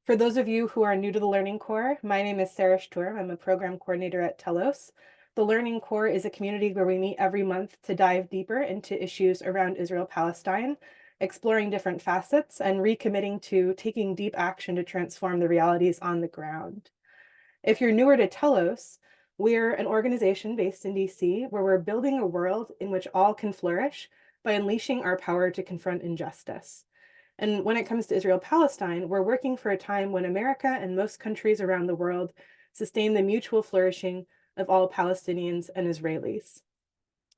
For those of you who are new to the Learning Core, my name is Sarah Sturm. I'm a program coordinator at Telos. The Learning Core is a community where we meet every month to dive deeper into issues around Israel-Palestine, exploring different facets and recommitting to taking deep action to transform the realities on the ground. If you're newer to Telos, we're an organization based in DC where we're building a world in which all can flourish by unleashing our power to confront injustice. And when it comes to Israel-Palestine, we're working for a time when America and most countries around the world sustain the mutual flourishing of all Palestinians and Israelis.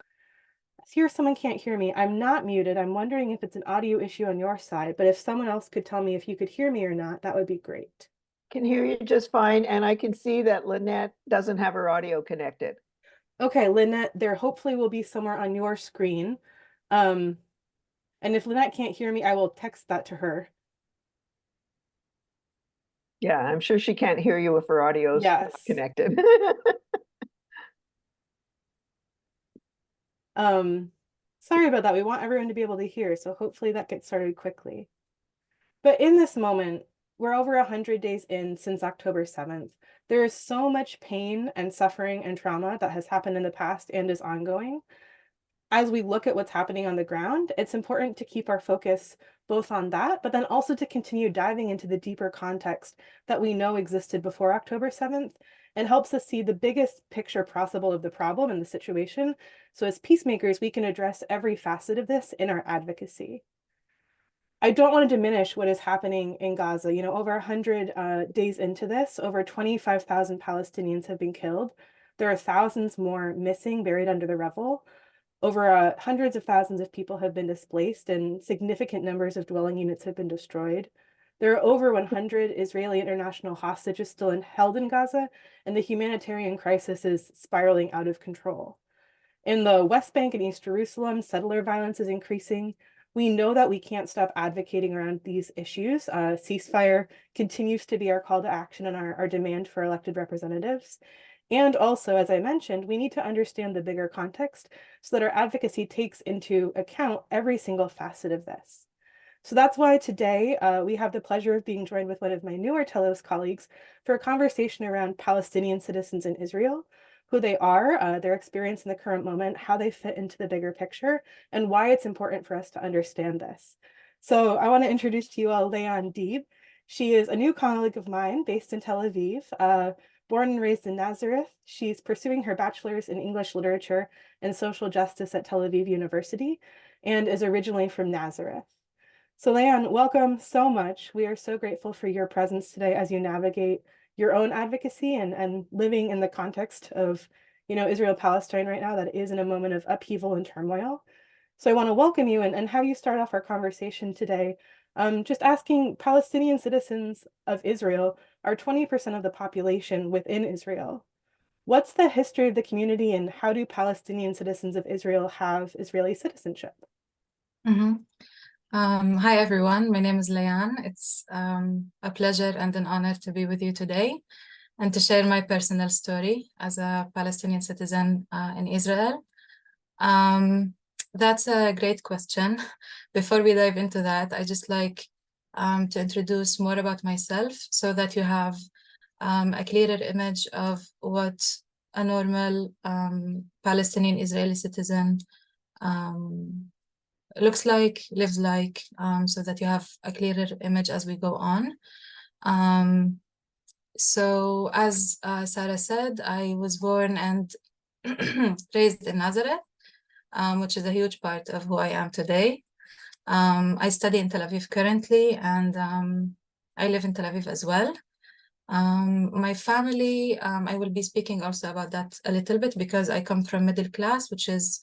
I hear someone can't hear me. I'm not muted. I'm wondering if it's an audio issue on your side, but if someone else could tell me if you could hear me or not, that would be great. Can hear you just fine, and I can see that Lynette doesn't have her audio connected. Okay, Lynette, there hopefully will be somewhere on your screen. And if Lynette can't hear me, I will text that to her. Yeah, I'm sure she can't hear you if her audio's not Yes. connected. Sorry about that. We want everyone to be able to hear, so hopefully that gets started quickly. But in this moment, we're over 100 days in since October 7th. There is so much pain and suffering and trauma that has happened in the past and is ongoing. As we look at what's happening on the ground, it's important to keep our focus both on that, but then also to continue diving into the deeper context that we know existed before October 7th and helps us see the biggest picture possible of the problem and the situation. So as peacemakers, we can address every facet of this in our advocacy. I don't want to diminish what is happening in Gaza. You know, over 100 days into this, over 25,000 Palestinians have been killed. There are thousands more missing, buried under the rubble. Over hundreds of thousands of people have been displaced and significant numbers of dwelling units have been destroyed. There are over 100 Israeli international hostages still held in Gaza, and the humanitarian crisis is spiraling out of control. In the West Bank and East Jerusalem, settler violence is increasing. We know that we can't stop advocating around these issues. Ceasefire continues to be our call to action and our demand for elected representatives. And also, as I mentioned, we need to understand the bigger context so that our advocacy takes into account every single facet of this. So that's why today we have the pleasure of being joined with one of my newer Telos colleagues for a conversation around Palestinian citizens in Israel, who they are, their experience in the current moment, how they fit into the bigger picture, and why it's important for us to understand this. So I want to introduce to you all Layan. She is a new colleague of mine based in Tel Aviv. Born and raised in Nazareth, she's pursuing her bachelor's in English literature and social justice at Tel Aviv University and is originally from Nazareth. So Layan, welcome so much. We are so grateful for your presence today as you navigate your own advocacy and living in the context of, Israel-Palestine right now that is in a moment of upheaval and turmoil. So I want to welcome you and have you start off our conversation today. Just asking, Palestinian citizens of Israel are 20% of the population within Israel. What's the history of the community and how do Palestinian citizens of Israel have Israeli citizenship? Hi, everyone. My name is Layan. It's a pleasure and an honor to be with you today and to share my personal story as a Palestinian citizen in Israel. That's a great question. Before we dive into that, I just like to introduce more about myself so that you have a clearer image of what a normal Palestinian Israeli citizen looks like, lives like, so that you have a clearer image as we go on. So as Sarah said, I was born and raised in Nazareth, which is a huge part of who I am today. I study in Tel Aviv currently, and I live in Tel Aviv as well. My family, I will be speaking also about that a little bit because I come from middle class, which is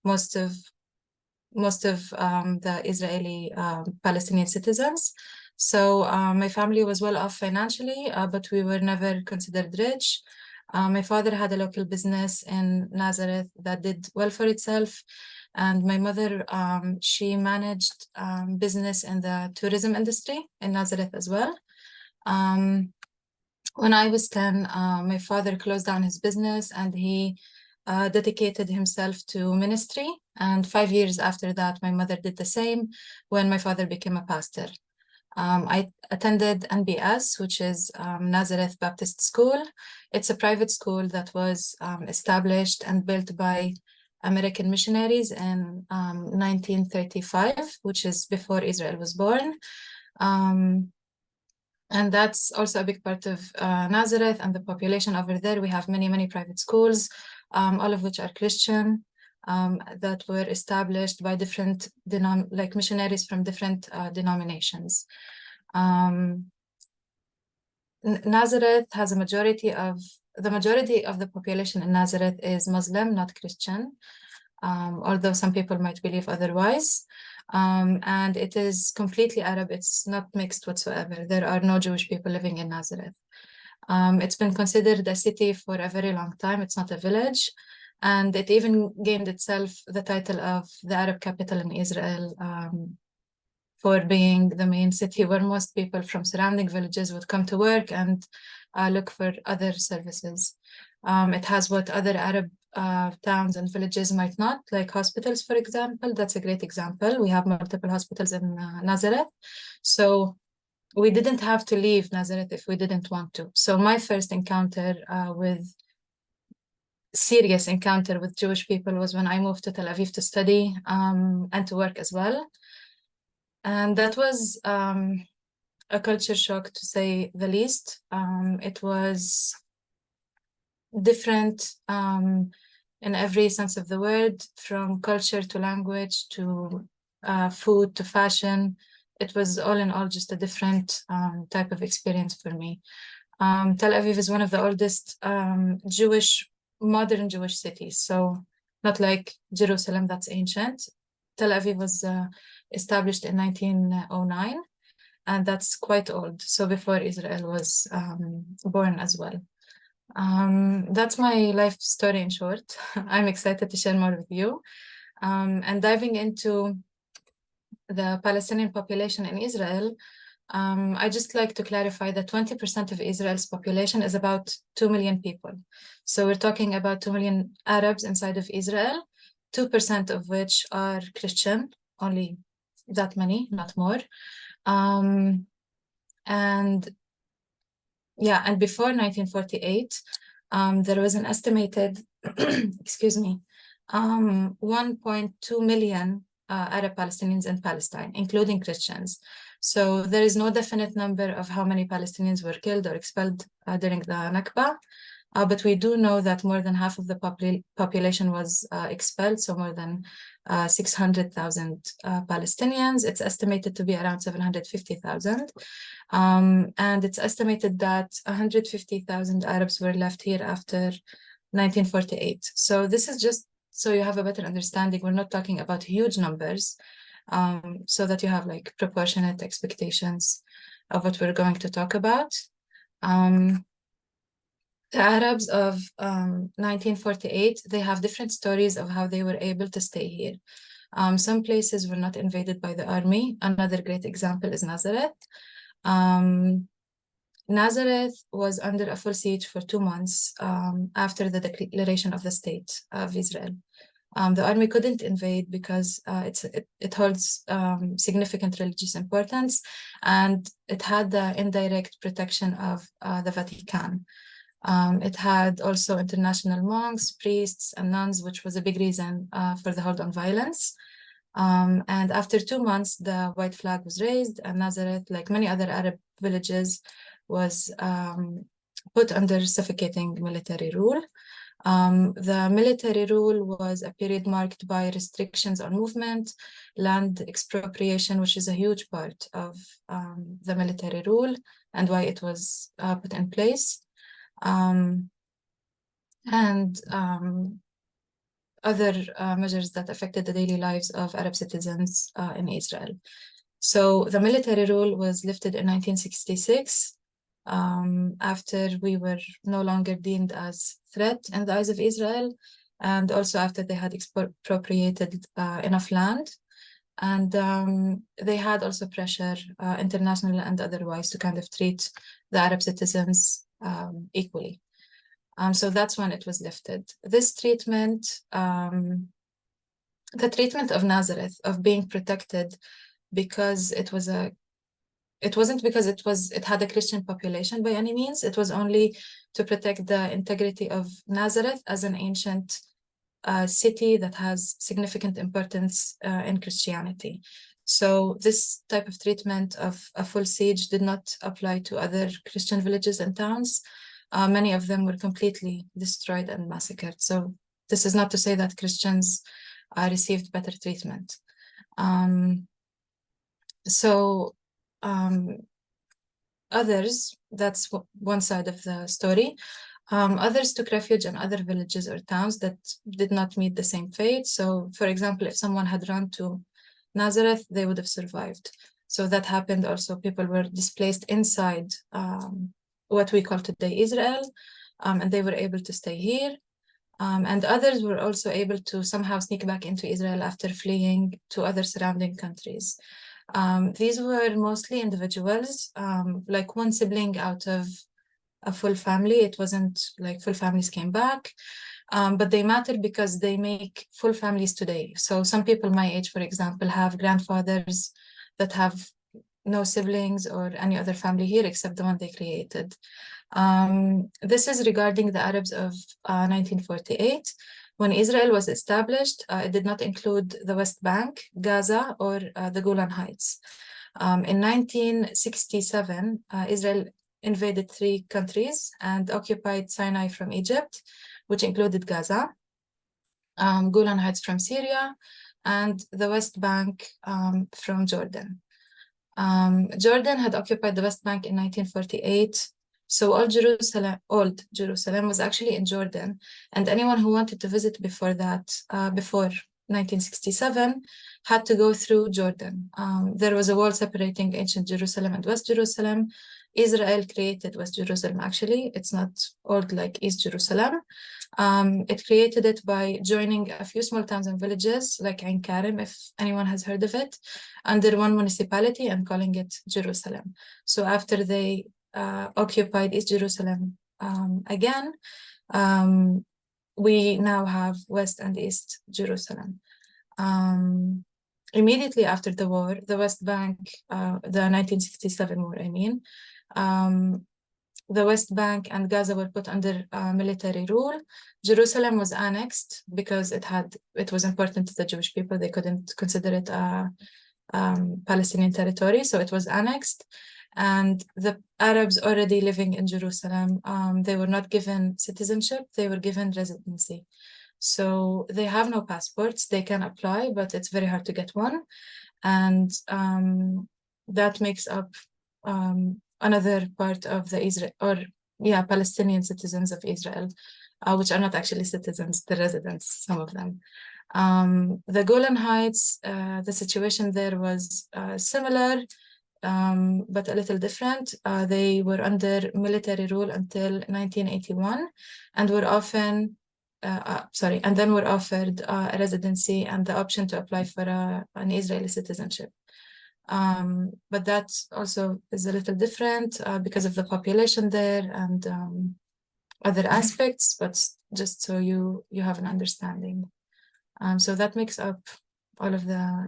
most of the Israeli Palestinian citizens. So my family was well off financially, but we were never considered rich. My father had a local business in Nazareth that did well for itself. And my mother, she managed business in the tourism industry in Nazareth as well. When I was 10, my father closed down his business and he dedicated himself to ministry. And 5 years after that, my mother did the same when my father became a pastor. I attended NBS, which is Nazareth Baptist School. It's a private school that was established and built by American missionaries in 1935, which is before Israel was born. And that's also a big part of Nazareth and the population over there. We have many, many private schools, all of which are Christian, that were established by different like missionaries from different denominations. Nazareth has the majority of the population in Nazareth is Muslim, not Christian, although some people might believe otherwise. And it is completely Arab. It's not mixed whatsoever. There are no Jewish people living in Nazareth. It's been considered a city for a very long time. It's not a village. And it even gained itself the title of the Arab capital in Israel, for being the main city where most people from surrounding villages would come to work and look for other services. It has what other Arab towns and villages might not, like hospitals, for example. That's a great example. We have multiple hospitals in Nazareth. So we didn't have to leave Nazareth if we didn't want to. So my first serious encounter with Jewish people was when I moved to Tel Aviv to study and to work as well. And that was a culture shock, to say the least. It was different in every sense of the word, from culture to language to food to fashion. It was all in all just a different type of experience for me. Tel Aviv is one of the oldest modern Jewish cities. So not like Jerusalem, that's ancient. Tel Aviv was established in 1909, and that's quite old. So before Israel was born as well. That's my life story in short. I'm excited to share more with you. And diving into the Palestinian population in Israel, I just like to clarify that 20% of Israel's population is about 2 million people. So we're talking about 2 million Arabs inside of Israel, 2% of which are Christian, only that many, not more. And before 1948, there was an estimated, excuse me, 1.2 million Arab Palestinians in Palestine, including Christians. So there is no definite number of how many Palestinians were killed or expelled during the Nakba, but we do know that more than half of the population was expelled, so more than 600,000 Palestinians. It's estimated to be around 750,000. And it's estimated that 150,000 Arabs were left here after 1948. So this is just so you have a better understanding. We're not talking about huge numbers, so that you have like proportionate expectations of what we're going to talk about. The Arabs of 1948, they have different stories of how they were able to stay here. Some places were not invaded by the army. Another great example is Nazareth. Nazareth was under a full siege for 2 months after the declaration of the state of Israel. The army couldn't invade because it holds significant religious importance, and it had the indirect protection of the Vatican. It had also international monks, priests, and nuns, which was a big reason for the hold on violence. And after 2 months, the white flag was raised, and Nazareth, like many other Arab villages, was put under suffocating military rule. The military rule was a period marked by restrictions on movement, land expropriation, which is a huge part of the military rule and why it was put in place, and other measures that affected the daily lives of Arab citizens in Israel. So the military rule was lifted in 1966, after we were no longer deemed as threat in the eyes of Israel, and also after they had expropriated enough land. And they had also pressure, international and otherwise, to kind of treat the Arab citizens equally. So that's when it was lifted. This treatment, the treatment of Nazareth, of being protected because it was a it wasn't because it had a Christian population by any means. It was only to protect the integrity of Nazareth as an ancient city that has significant importance in Christianity. So this type of treatment of a full siege did not apply to other Christian villages and towns. Many of them were completely destroyed and massacred. So this is not to say that Christians received better treatment. Others, that's one side of the story. Others took refuge in other villages or towns that did not meet the same fate. So, for example, if someone had run to Nazareth, they would have survived. So that happened also. People were displaced inside what we call today Israel, and they were able to stay here. And others were also able to somehow sneak back into Israel after fleeing to other surrounding countries. These were mostly individuals, like one sibling out of a full family. It wasn't like full families came back, but they matter because they make full families today. So some people my age, for example, have grandfathers that have no siblings or any other family here except the one they created. This is regarding the Arabs of 1948. When Israel was established, it did not include the West Bank, Gaza, or the Golan Heights. In 1967, Israel invaded 3 countries and occupied Sinai from Egypt, which included Gaza, Golan Heights from Syria, and the West Bank from Jordan. Jordan had occupied the West Bank in 1948. So old Jerusalem was actually in Jordan, and anyone who wanted to visit before that, before 1967, had to go through Jordan. There was a wall separating ancient Jerusalem and West Jerusalem. Israel created West Jerusalem, actually. It's not old like East Jerusalem. It created it by joining a few small towns and villages, like Ain Karim, if anyone has heard of it, under one municipality and calling it Jerusalem. So after they occupied East Jerusalem again, we now have West and East Jerusalem. Immediately after the war, the West Bank, the 1967 war, I mean, the West Bank and Gaza were put under military rule. Jerusalem was annexed because it was important to the Jewish people. They couldn't consider it a Palestinian territory, so it was annexed. And the Arabs already living in Jerusalem, they were not given citizenship, they were given residency. So they have no passports. They can apply, but it's very hard to get one. And that makes up another part of the Palestinian citizens of Israel, which are not actually citizens, the residents, some of them. The Golan Heights, the situation there was similar, but a little different. They were under military rule until 1981 and were often, and then were offered a residency and the option to apply for an Israeli citizenship. But that also is a little different because of the population there and other aspects, but just so you have an understanding. So that makes up all of the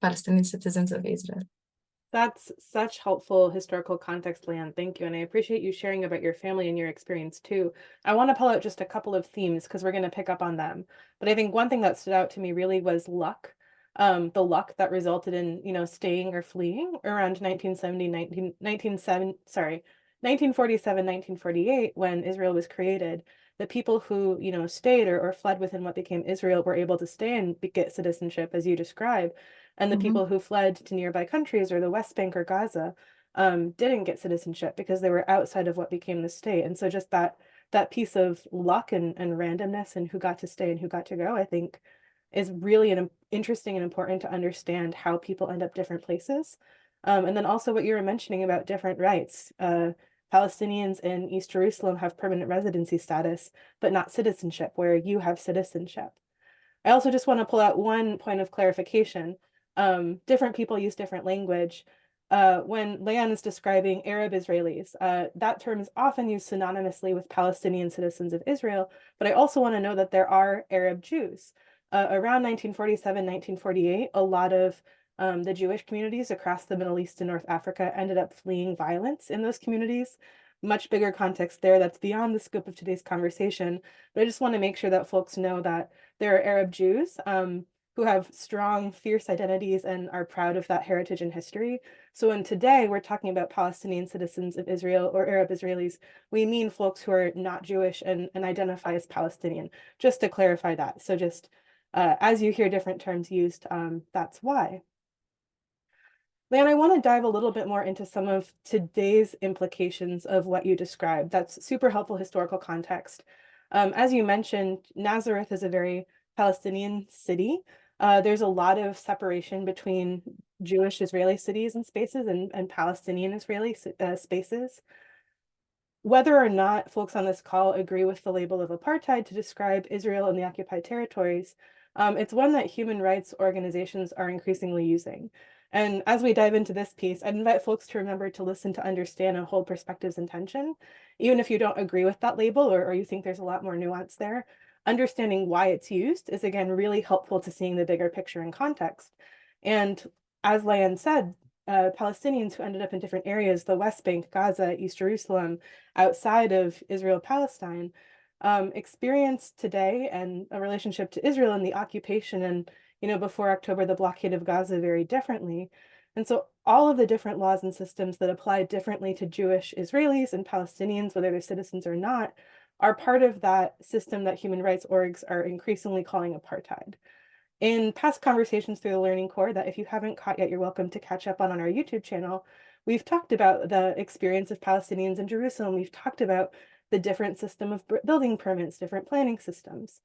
Palestinian citizens of Israel. That's such helpful historical context, Layan. Thank you. And I appreciate you sharing about your family and your experience too. I want to pull out just a couple of themes because we're going to pick up on them. But I think one thing that stood out to me really was luck. The luck that resulted in, staying or fleeing around 1947, 1948, when Israel was created. The people who, stayed or fled within what became Israel were able to stay and get citizenship, as you described. And the people who fled to nearby countries or the West Bank or Gaza didn't get citizenship because they were outside of what became the state. And so just that piece of luck and randomness and who got to stay and who got to go, I think is really interesting and important to understand how people end up different places. And then also what you were mentioning about different rights. Palestinians in East Jerusalem have permanent residency status, but not citizenship, where you have citizenship. I also just want to pull out one point of clarification. Different people use different language. When Layan is describing Arab Israelis, that term is often used synonymously with Palestinian citizens of Israel, but I also want to know that there are Arab Jews. Around 1947, 1948, a lot of The Jewish communities across the Middle East and North Africa ended up fleeing violence in those communities. Much bigger context there that's beyond the scope of today's conversation. But I just want to make sure that folks know that there are Arab Jews who have strong, fierce identities and are proud of that heritage and history. So when today we're talking about Palestinian citizens of Israel or Arab Israelis, we mean folks who are not Jewish and identify as Palestinian, just to clarify that. So just as you hear different terms used, that's why. Layan, I want to dive a little bit more into some of today's implications of what you described. That's super helpful historical context. As you mentioned, Nazareth is a very Palestinian city. There's a lot of separation between Jewish Israeli cities and spaces and Palestinian Israeli spaces. Whether or not folks on this call agree with the label of apartheid to describe Israel and the occupied territories, it's one that human rights organizations are increasingly using. And as we dive into this piece, I'd invite folks to remember to listen, to understand, and hold perspectives in tension. Even if you don't agree with that label or you think there's a lot more nuance there, understanding why it's used is, again, really helpful to seeing the bigger picture and context. And as Layan said, Palestinians who ended up in different areas, the West Bank, Gaza, East Jerusalem, outside of Israel-Palestine, experience today and a relationship to Israel and the occupation and, before October, the blockade of Gaza very differently. And so all of the different laws and systems that apply differently to Jewish Israelis and Palestinians, whether they're citizens or not, are part of that system that human rights orgs are increasingly calling apartheid. In past conversations through the Learning Core that if you haven't caught yet, you're welcome to catch up on our YouTube channel, we've talked about the experience of Palestinians in Jerusalem. We've talked about the different system of building permits, different planning systems.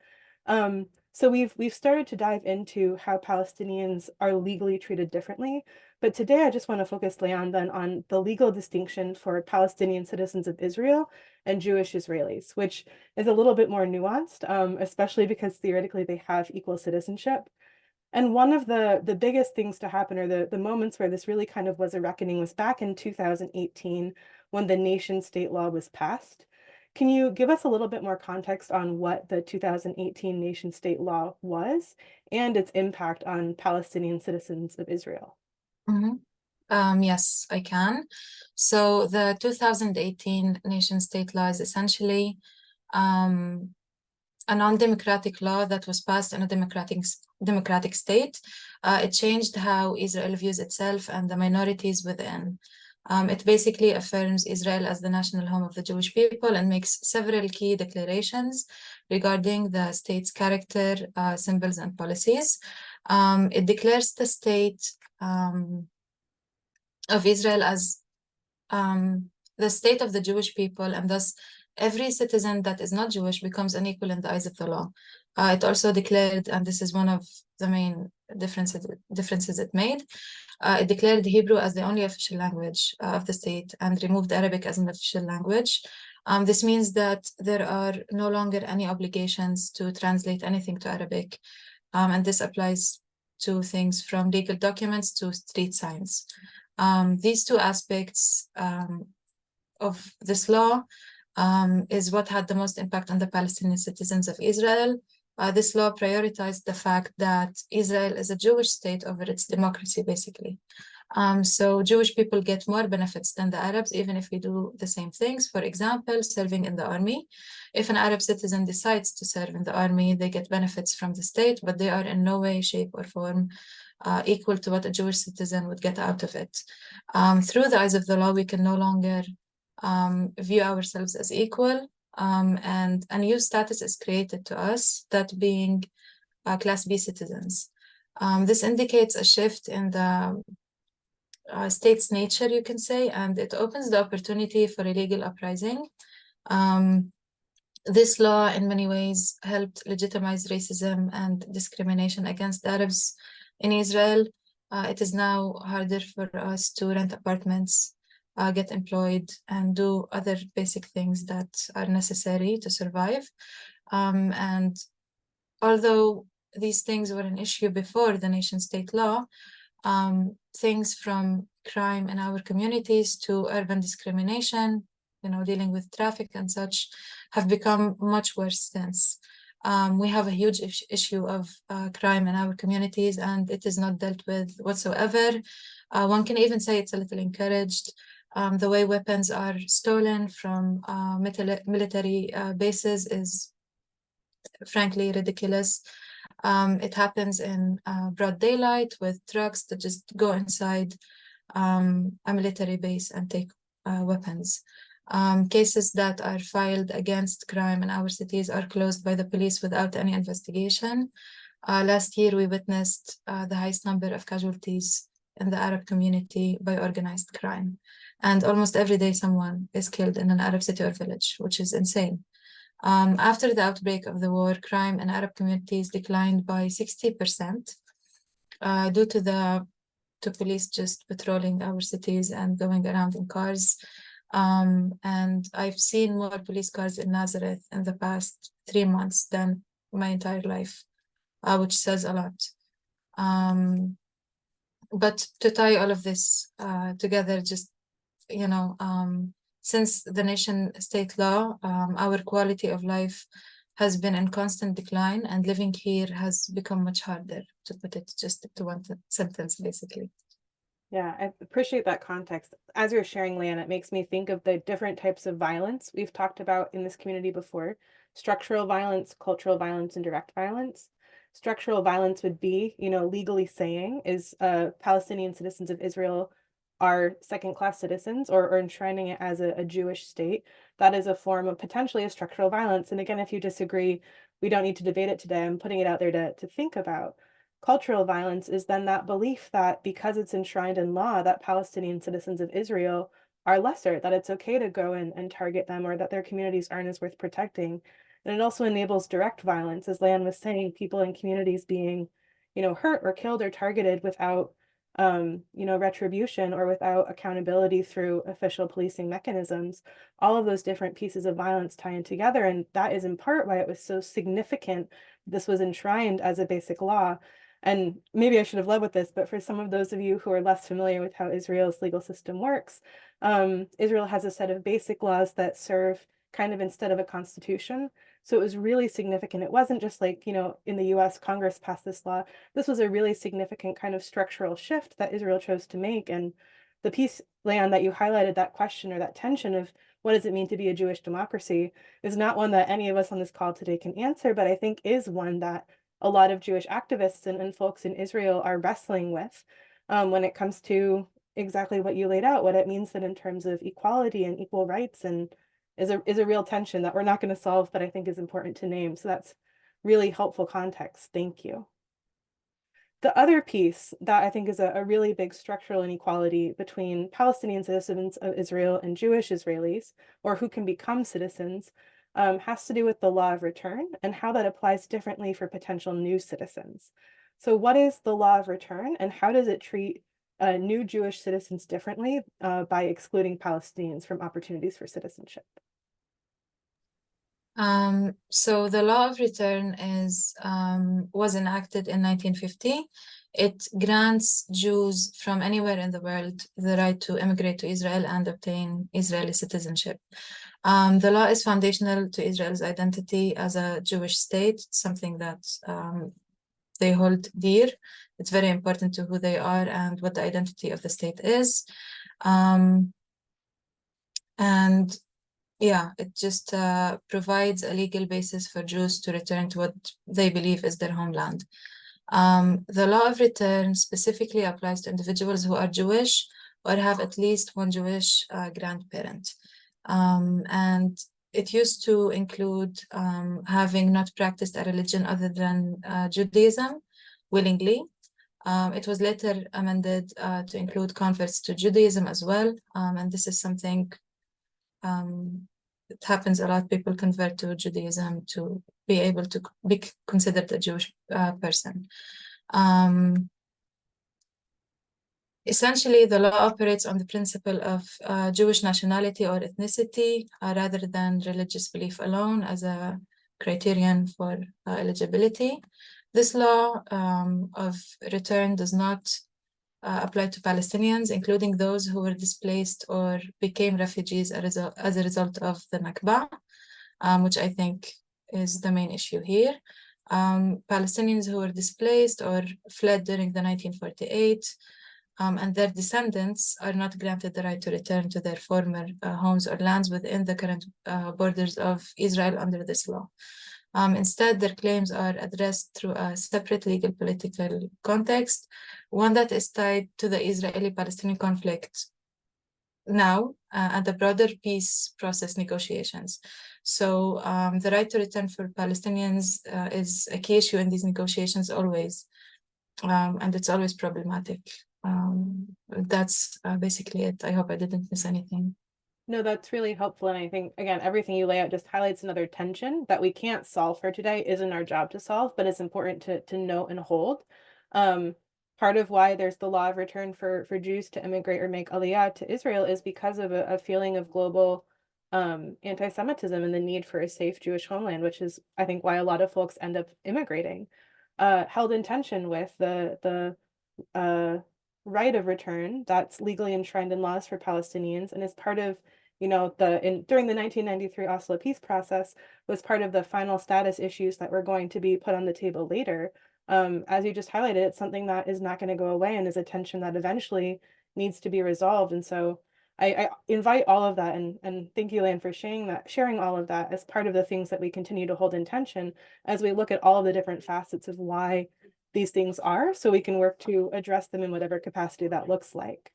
So we've started to dive into how Palestinians are legally treated differently. But today I just want to focus, Layan, then on the legal distinction for Palestinian citizens of Israel and Jewish Israelis, which is a little bit more nuanced, especially because theoretically they have equal citizenship. And one of the biggest things to happen, or the moments where this really kind of was a reckoning, was back in 2018 when the nation state law was passed. Can you give us a little bit more context on what the 2018 nation state law was and its impact on Palestinian citizens of Israel? Yes, I can. So the 2018 nation state law is essentially a non-democratic law that was passed in a democratic state. It changed how Israel views itself and the minorities within. It basically affirms Israel as the national home of the Jewish people and makes several key declarations regarding the state's character, symbols, and policies. It declares the state of Israel as the state of the Jewish people, and thus every citizen that is not Jewish becomes unequal in the eyes of the law. It also declared, and this is one of the main differences it made, it declared Hebrew as the only official language of the state and removed Arabic as an official language. This means that there are no longer any obligations to translate anything to Arabic, and this applies to things from legal documents to street signs. These two aspects of this law is what had the most impact on the Palestinian citizens of Israel. This law prioritized the fact that Israel is a Jewish state over its democracy, basically. So Jewish people get more benefits than the Arabs, even if we do the same things. For example, serving in the army. If an Arab citizen decides to serve in the army, they get benefits from the state, but they are in no way, shape, or form equal to what a Jewish citizen would get out of it. Through the eyes of the law, we can no longer view ourselves as equal, and a new status is created to us, that being Class B citizens. This indicates a shift in the state's nature, you can say, and it opens the opportunity for illegal uprising. This law, in many ways, helped legitimize racism and discrimination against Arabs in Israel. It is now harder for us to rent apartments, get employed, and do other basic things that are necessary to survive. And although these things were an issue before the nation-state law, things from crime in our communities to urban discrimination, dealing with traffic and such, have become much worse since. We have a huge issue of crime in our communities, and it is not dealt with whatsoever. One can even say it's a little encouraged. The way weapons are stolen from military bases is frankly ridiculous. It happens in broad daylight with trucks that just go inside a military base and take weapons. Cases that are filed against crime in our cities are closed by the police without any investigation. Last year, we witnessed the highest number of casualties in the Arab community by organized crime. And almost every day, someone is killed in an Arab city or village, which is insane. After the outbreak of the war, crime in Arab communities declined by 60% due to police just patrolling our cities and going around in cars. And I've seen more police cars in Nazareth in the past 3 months than my entire life, which says a lot. But to tie all of this together, just, you know, since the nation state law, our quality of life has been in constant decline, and living here has become much harder, to put it just to one sentence, basically. Yeah, I appreciate that context. As you're sharing, Layan, it makes me think of the different types of violence we've talked about in this community before: structural violence, cultural violence, and direct violence. Structural violence would be, legally saying, is Palestinian citizens of Israel are second-class citizens, or enshrining it as a Jewish state. That is a form of potentially a structural violence. And again, if you disagree, we don't need to debate it today. I'm putting it out there to think about. Cultural violence is then that belief that because it's enshrined in law that Palestinian citizens of Israel are lesser, that it's okay to go in and target them, or that their communities aren't as worth protecting. And it also enables direct violence, as Layan was saying, people in communities being, hurt or killed or targeted without, retribution, or without accountability through official policing mechanisms. All of those different pieces of violence tie in together, and that is in part why it was so significant this was enshrined as a basic law. And maybe I should have led with this, but for some of those of you who are less familiar with how Israel's legal system works, Israel has a set of basic laws that serve kind of instead of a constitution. So it was really significant. It wasn't just like, in the US, Congress passed this law. This was a really significant kind of structural shift that Israel chose to make. And the piece, Layan, that you highlighted, that question or that tension of what does it mean to be a Jewish democracy, is not one that any of us on this call today can answer, but I think is one that a lot of Jewish activists and folks in Israel are wrestling with when it comes to exactly what you laid out, what it means that in terms of equality and equal rights, and is a real tension that we're not going to solve, but I think is important to name. So that's really helpful context. Thank you. The other piece that I think is a really big structural inequality between Palestinian citizens of Israel and Jewish Israelis, or who can become citizens, has to do with the law of return and how that applies differently for potential new citizens. So what is the law of return, and how does it treat new Jewish citizens differently by excluding Palestinians from opportunities for citizenship? So the law of return was enacted in 1950. It grants Jews from anywhere in the world the right to immigrate to Israel and obtain Israeli citizenship. The law is foundational to Israel's identity as a Jewish state, something that they hold dear. It's very important to who they are and what the identity of the state is. And yeah, it just provides a legal basis for Jews to return to what they believe is their homeland. The law of return specifically applies to individuals who are Jewish or have at least one Jewish grandparent. And it used to include having not practiced a religion other than Judaism willingly. It was later amended to include converts to Judaism as well. And this is something it happens a lot. People convert to Judaism to be able to be considered a Jewish person. Essentially, the law operates on the principle of Jewish nationality or ethnicity rather than religious belief alone as a criterion for eligibility. This law of return does not apply to Palestinians, including those who were displaced or became refugees as a result of the Nakba, which I think is the main issue here. Palestinians who were displaced or fled during the 1948 and their descendants are not granted the right to return to their former homes or lands within the current borders of Israel under this law. Instead, their claims are addressed through a separate legal political context, one that is tied to the Israeli-Palestinian conflict now and the broader peace process negotiations. So the right to return for Palestinians is a key issue in these negotiations always, and it's always problematic. That's basically it. I hope I didn't miss anything. No, that's really helpful. And I think, again, everything you lay out just highlights another tension that we can't solve for today, isn't our job to solve, but it's important to note and hold. Part of why there's the law of return for Jews to immigrate or make aliyah to Israel is because of a feeling of global anti-Semitism and the need for a safe Jewish homeland, which is, I think, why a lot of folks end up immigrating, held in tension with the right of return that's legally enshrined in laws for Palestinians and is part of, during the 1993 Oslo peace process, was part of the final status issues that were going to be put on the table later. As you just highlighted, it's something that is not going to go away and is a tension that eventually needs to be resolved. And so I invite all of that, and thank you, Layan, for sharing all of that as part of the things that we continue to hold in tension as we look at all of the different facets of why these things are, so we can work to address them in whatever capacity that looks like.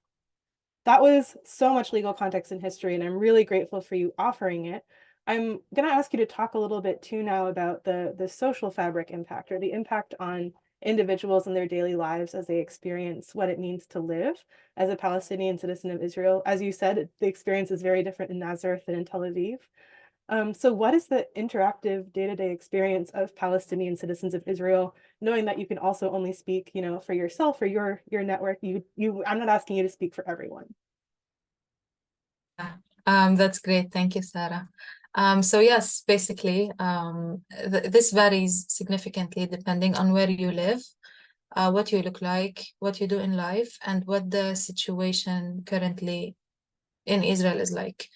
That was so much legal context and history, and I'm really grateful for you offering it. I'm going to ask you to talk a little bit too now about the social fabric impact, or the impact on individuals in their daily lives as they experience what it means to live as a Palestinian citizen of Israel. As you said, the experience is very different in Nazareth than in Tel Aviv. So what is the interactive day-to-day experience of Palestinian citizens of Israel, knowing that you can also only speak, for yourself or your network? I'm not asking you to speak for everyone. That's great. Thank you, Sarah. So yes, basically, this varies significantly depending on where you live, what you look like, what you do in life, and what the situation currently in Israel is like.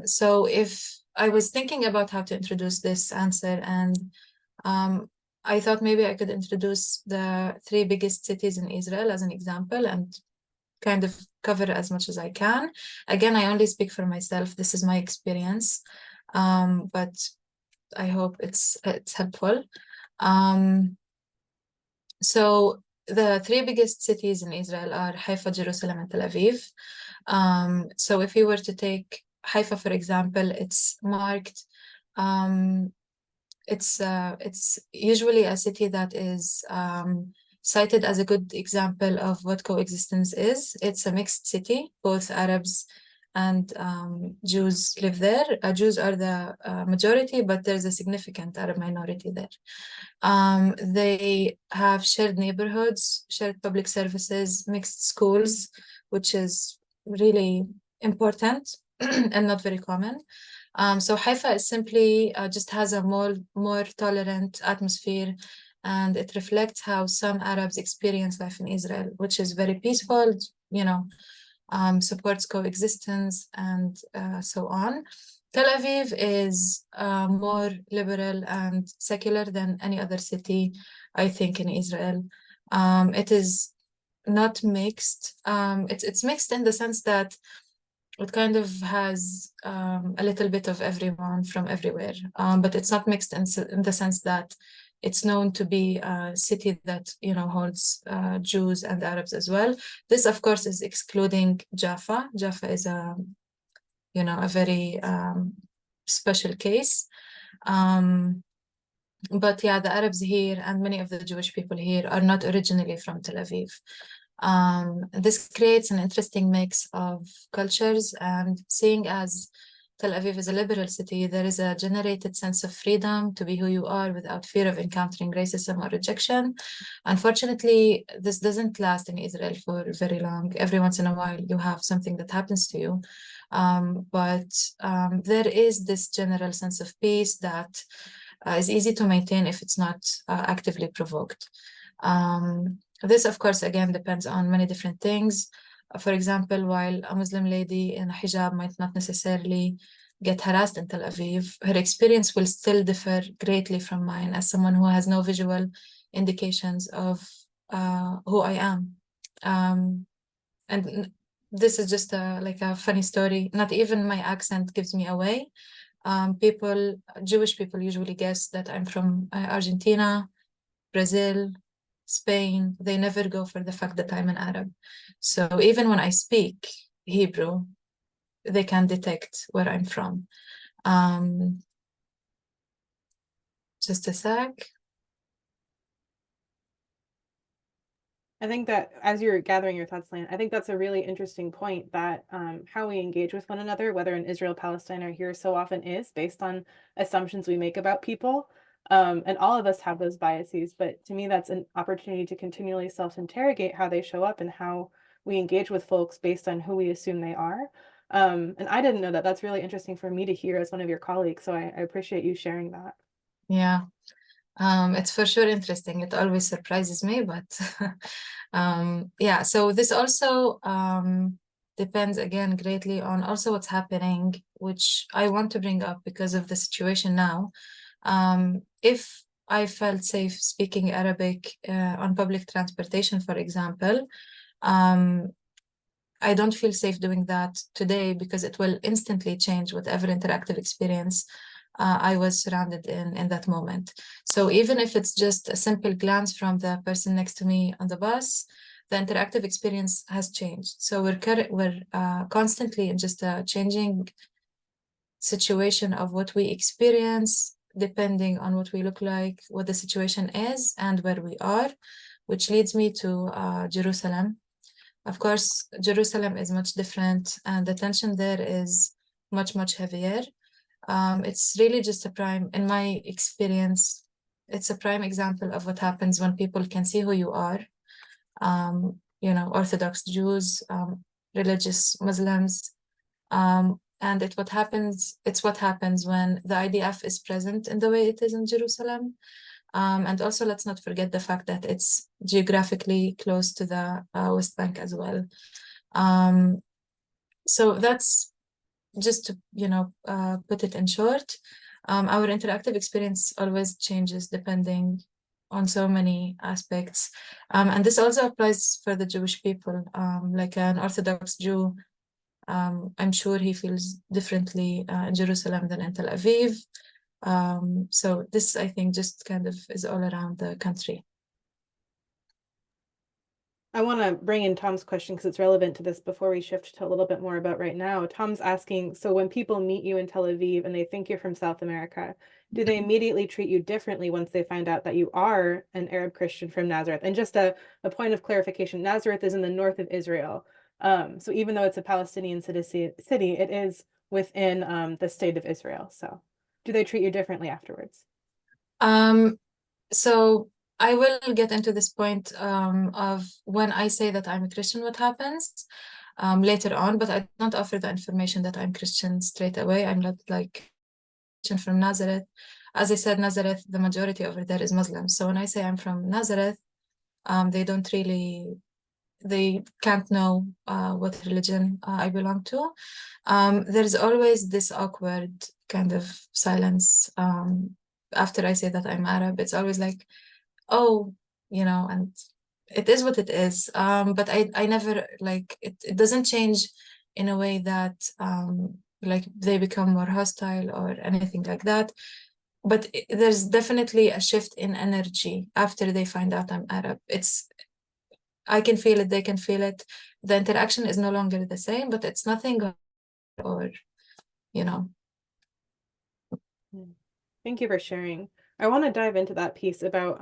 So if I was thinking about how to introduce this answer, and I thought maybe I could introduce the 3 biggest cities in Israel as an example and kind of cover as much as I can. Again, I only speak for myself. This is my experience, but I hope it's helpful. So the 3 biggest cities in Israel are Haifa, Jerusalem, and Tel Aviv. So if you were to take Haifa, for example, it's marked, it's usually a city that is cited as a good example of what coexistence is. It's a mixed city, both Arabs and Jews live there. Jews are the majority, but there's a significant Arab minority there. They have shared neighborhoods, shared public services, mixed schools, which is really important and not very common. So Haifa is simply just has a more tolerant atmosphere, and it reflects how some Arabs experience life in Israel, which is very peaceful, supports coexistence and so on. Tel Aviv is more liberal and secular than any other city, I think, in Israel. It is not mixed. It's mixed in the sense that it kind of has a little bit of everyone from everywhere, but it's not mixed in the sense that it's known to be a city that holds Jews and Arabs as well. This, of course, is excluding Jaffa. Jaffa is a very special case. But yeah, the Arabs here and many of the Jewish people here are not originally from Tel Aviv. This creates an interesting mix of cultures, and seeing as Tel Aviv is a liberal city, there is a generated sense of freedom to be who you are without fear of encountering racism or rejection. Unfortunately, this doesn't last in Israel for very long. Every once in a while, you have something that happens to you. But there is this general sense of peace that is easy to maintain if it's not actively provoked. This, of course, again, depends on many different things. For example, while a Muslim lady in a hijab might not necessarily get harassed in Tel Aviv, her experience will still differ greatly from mine as someone who has no visual indications of who I am. And this is just like a funny story. Not even my accent gives me away. Jewish people usually guess that I'm from Argentina, Brazil, Spain. They never go for the fact that I'm an Arab. So even when I speak Hebrew, they can detect where I'm from. Just a sec. I think that as you're gathering your thoughts, Layan, I think that's a really interesting point that how we engage with one another, whether in Israel, Palestine, or here, so often is based on assumptions we make about people. And all of us have those biases, but to me, that's an opportunity to continually self-interrogate how they show up and how we engage with folks based on who we assume they are. And I didn't know that. That's really interesting for me to hear as one of your colleagues. So I appreciate you sharing that. Yeah. It's for sure interesting. It always surprises me, but yeah, so this also depends again greatly on also what's happening, which I want to bring up because of the situation now. If I felt safe speaking Arabic on public transportation, for example, I don't feel safe doing that today because it will instantly change whatever interactive experience I was surrounded in that moment. So even if it's just a simple glance from the person next to me on the bus, the interactive experience has changed. So we're constantly in just a changing situation of what we experience, depending on what we look like, what the situation is, and where we are, which leads me to Jerusalem. Of course, Jerusalem is much different, and the tension there is much, much heavier. It's really just in my experience, it's a prime example of what happens when people can see who you are. Orthodox Jews, religious Muslims, and it's what happens when the IDF is present in the way it is in Jerusalem. And also, let's not forget the fact that it's geographically close to the West Bank as well. So that's just to, put it in short. Our interactive experience always changes depending on so many aspects. And this also applies for the Jewish people. Like an Orthodox Jew, I'm sure he feels differently in Jerusalem than in Tel Aviv. So this, I think, just kind of is all around the country. I want to bring in Tom's question because it's relevant to this before we shift to a little bit more about right now. Tom's asking, so when people meet you in Tel Aviv and they think you're from South America, do they immediately treat you differently once they find out that you are an Arab Christian from Nazareth? And just a point of clarification, Nazareth is in the north of Israel. So even though it's a Palestinian city, it is within the state of Israel. So do they treat you differently afterwards? So I will get into this point of when I say that I'm a Christian, what happens later on, but I don't offer the information that I'm Christian straight away. I'm not like from Nazareth. As I said, Nazareth, the majority over there is Muslim. So when I say I'm from Nazareth, they can't know what religion I belong to. There's always this awkward kind of silence after I say that I'm Arab. It's always like, oh, and it is what it is. But I never like it doesn't change in a way that like they become more hostile or anything like that. But there's definitely a shift in energy after they find out I'm Arab. I can feel it, they can feel it. The interaction is no longer the same, but it's nothing or, you know. Thank you for sharing. I want to dive into that piece about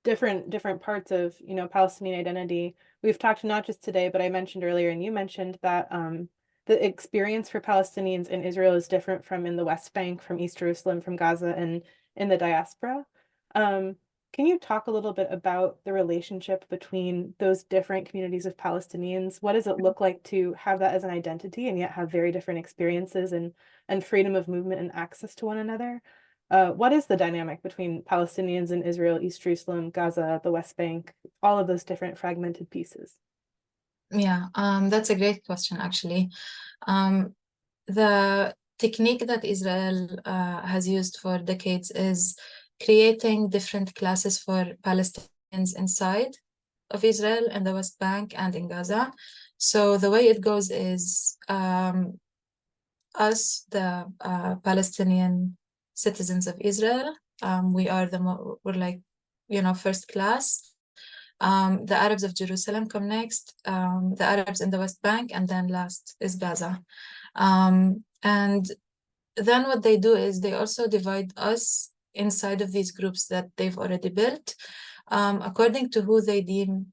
different parts of, Palestinian identity. We've talked not just today, but I mentioned earlier, and you mentioned that the experience for Palestinians in Israel is different from in the West Bank, from East Jerusalem, from Gaza, and in the diaspora. Can you talk a little bit about the relationship between those different communities of Palestinians? What does it look like to have that as an identity and yet have very different experiences and freedom of movement and access to one another? What is the dynamic between Palestinians in Israel, East Jerusalem, Gaza, the West Bank, all of those different fragmented pieces? Yeah, that's a great question, actually. The technique that Israel has used for decades is creating different classes for Palestinians inside of Israel and the West Bank and in Gaza. So the way it goes is us, the Palestinian citizens of Israel, we're like, first class. The Arabs of Jerusalem come next, the Arabs in the West Bank, and then last is Gaza. And then what they do is they also divide us inside of these groups that they've already built, according to who they deem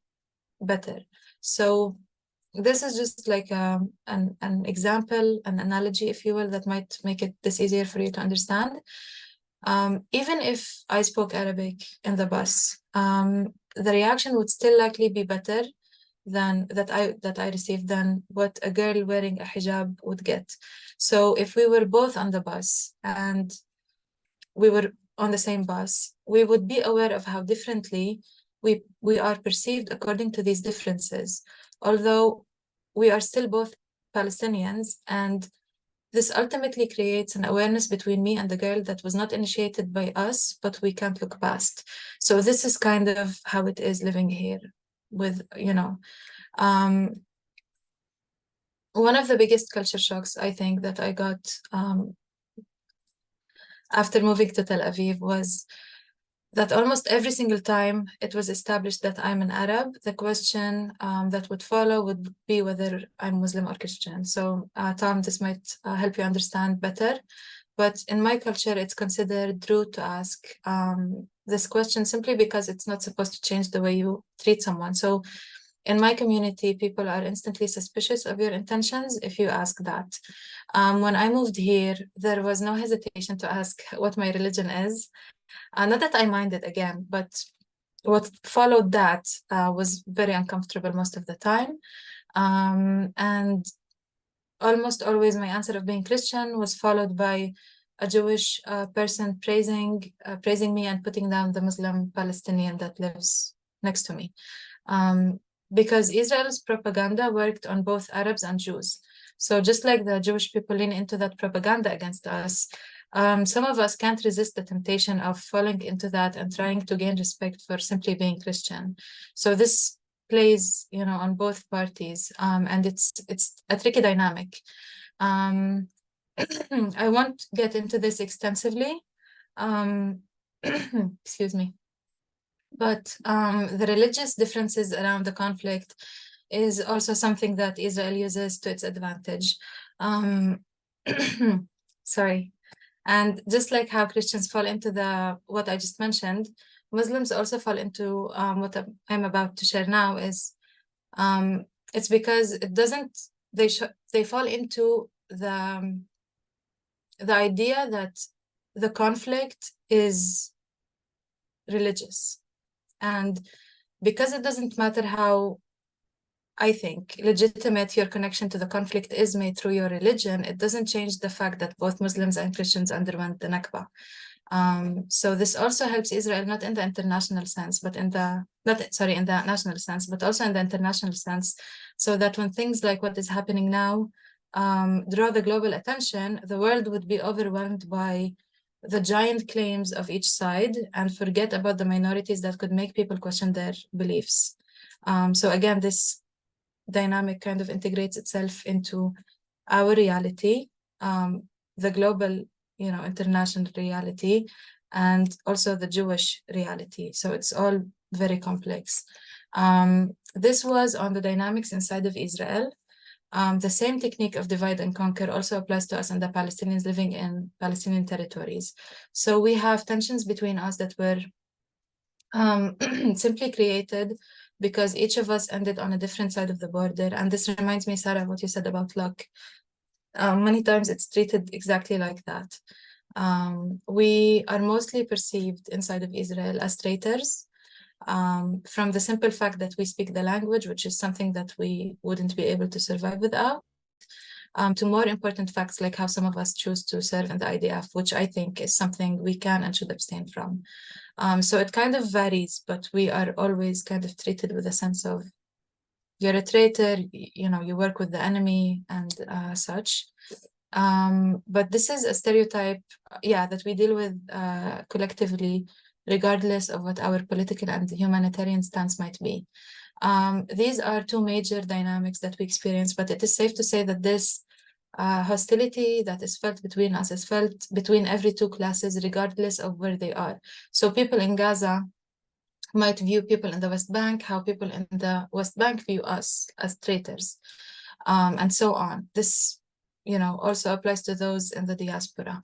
better. So this is just like an example, an analogy, if you will, that might make this easier for you to understand. Even if I spoke Arabic in the bus, the reaction would still likely be better than that I received than what a girl wearing a hijab would get. So if we were both on the bus and we were on the same bus, we would be aware of how differently we are perceived according to these differences, although we are still both Palestinians, and this ultimately creates an awareness between me and the girl that was not initiated by us, but we can't look past. So this is kind of how it is living here with, one of the biggest culture shocks I think that I got after moving to Tel Aviv was that almost every single time it was established that I'm an Arab, the question that would follow would be whether I'm Muslim or Christian. So Tom, this might help you understand better. But in my culture, it's considered rude to ask this question simply because it's not supposed to change the way you treat someone. So in my community, people are instantly suspicious of your intentions if you ask that. When I moved here, there was no hesitation to ask what my religion is. Not that I minded again, but what followed that was very uncomfortable most of the time. And almost always my answer of being Christian was followed by a Jewish person praising me and putting down the Muslim Palestinian that lives next to me. Because Israel's propaganda worked on both Arabs and Jews. So just like the Jewish people lean into that propaganda against us, some of us can't resist the temptation of falling into that and trying to gain respect for simply being Christian. So this plays, on both parties, and it's a tricky dynamic. I won't get into this extensively. Excuse me. But the religious differences around the conflict is also something that Israel uses to its advantage. Sorry. And just like how Christians fall into what I just mentioned, Muslims also fall into what I'm about to share now is it's because they fall into the idea that the conflict is religious. And because it doesn't matter how, I think, legitimate your connection to the conflict is made through your religion, it doesn't change the fact that both Muslims and Christians underwent the Nakba. So this also helps Israel, not in the international sense, but in the national sense, but also in the international sense, so that when things like what is happening now draw the global attention, the world would be overwhelmed by the giant claims of each side and forget about the minorities that could make people question their beliefs. So again, this dynamic kind of integrates itself into our reality, the global, international reality, and also the Jewish reality. So it's all very complex. This was on the dynamics inside of Israel. The same technique of divide and conquer also applies to us and the Palestinians living in Palestinian territories. So we have tensions between us that were simply created because each of us ended on a different side of the border. And this reminds me, Sarah, what you said about luck. Many times it's treated exactly like that. We are mostly perceived inside of Israel as traitors, from the simple fact that we speak the language, which is something that we wouldn't be able to survive without, to more important facts like how some of us choose to serve in the IDF, which I think is something we can and should abstain from. So it kind of varies, but we are always kind of treated with a sense of you're a traitor, you work with the enemy and such. But this is a stereotype, yeah, that we deal with collectively, regardless of what our political and humanitarian stance might be. These are two major dynamics that we experience, but it is safe to say that this hostility that is felt between us is felt between every two classes, regardless of where they are. So people in Gaza might view people in the West Bank, how people in the West Bank view us as traitors, and so on. This, also applies to those in the diaspora.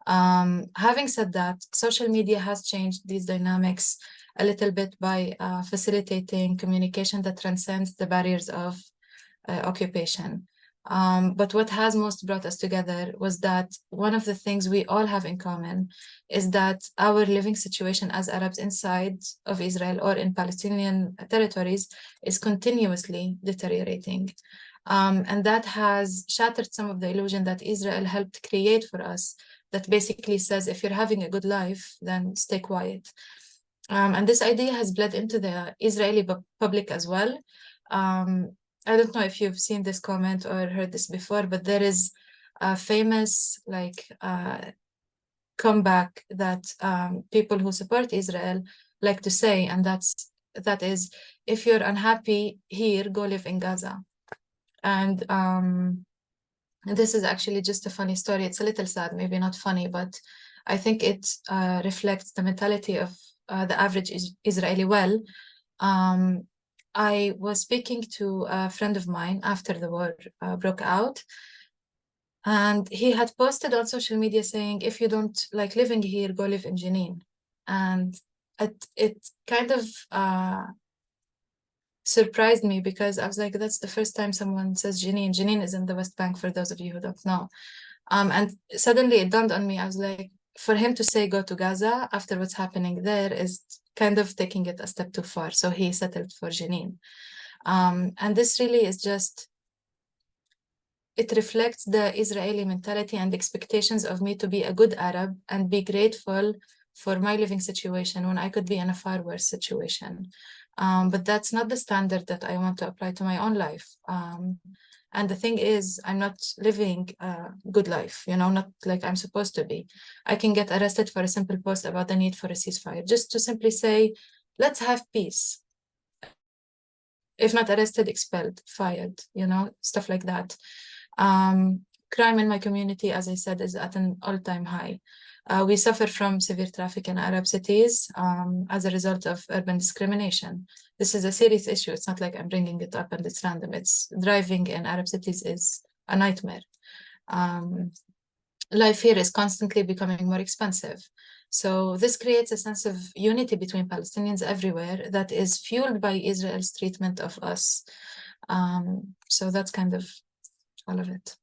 Having said that, social media has changed these dynamics a little bit by facilitating communication that transcends the barriers of occupation. But what has most brought us together was that one of the things we all have in common is that our living situation as Arabs inside of Israel or in Palestinian territories is continuously deteriorating. And that has shattered some of the illusion that Israel helped create for us, that basically says, if you're having a good life, then stay quiet. And this idea has bled into the Israeli public as well. I don't know if you've seen this comment or heard this before, but there is a famous comeback that people who support Israel like to say, and that is, if you're unhappy here, go live in Gaza. And this is actually just a funny story. It's a little sad, maybe not funny, but I think it reflects the mentality of the average Israeli well. I was speaking to a friend of mine after the war broke out, and he had posted on social media saying, if you don't like living here, go live in Jenin. And it kind of surprised me, because I was like, that's the first time someone says Jenin. Jenin is in the West Bank, for those of you who don't know. And suddenly it dawned on me, I was like, for him to say go to Gaza after what's happening there is kind of taking it a step too far. So he settled for Jenin. And this really is just, it reflects the Israeli mentality and expectations of me to be a good Arab and be grateful for my living situation when I could be in a far worse situation. But that's not the standard that I want to apply to my own life. And the thing is, I'm not living a good life, not like I'm supposed to be. I can get arrested for a simple post about the need for a ceasefire, just to simply say, let's have peace. If not arrested, expelled, fired, stuff like that. Crime in my community, as I said, is at an all-time high. We suffer from severe traffic in Arab cities as a result of urban discrimination. This is a serious issue. It's not like I'm bringing it up and it's random. It's driving in Arab cities is a nightmare. Life here is constantly becoming more expensive. So this creates a sense of unity between Palestinians everywhere that is fueled by Israel's treatment of us. So that's kind of all of it.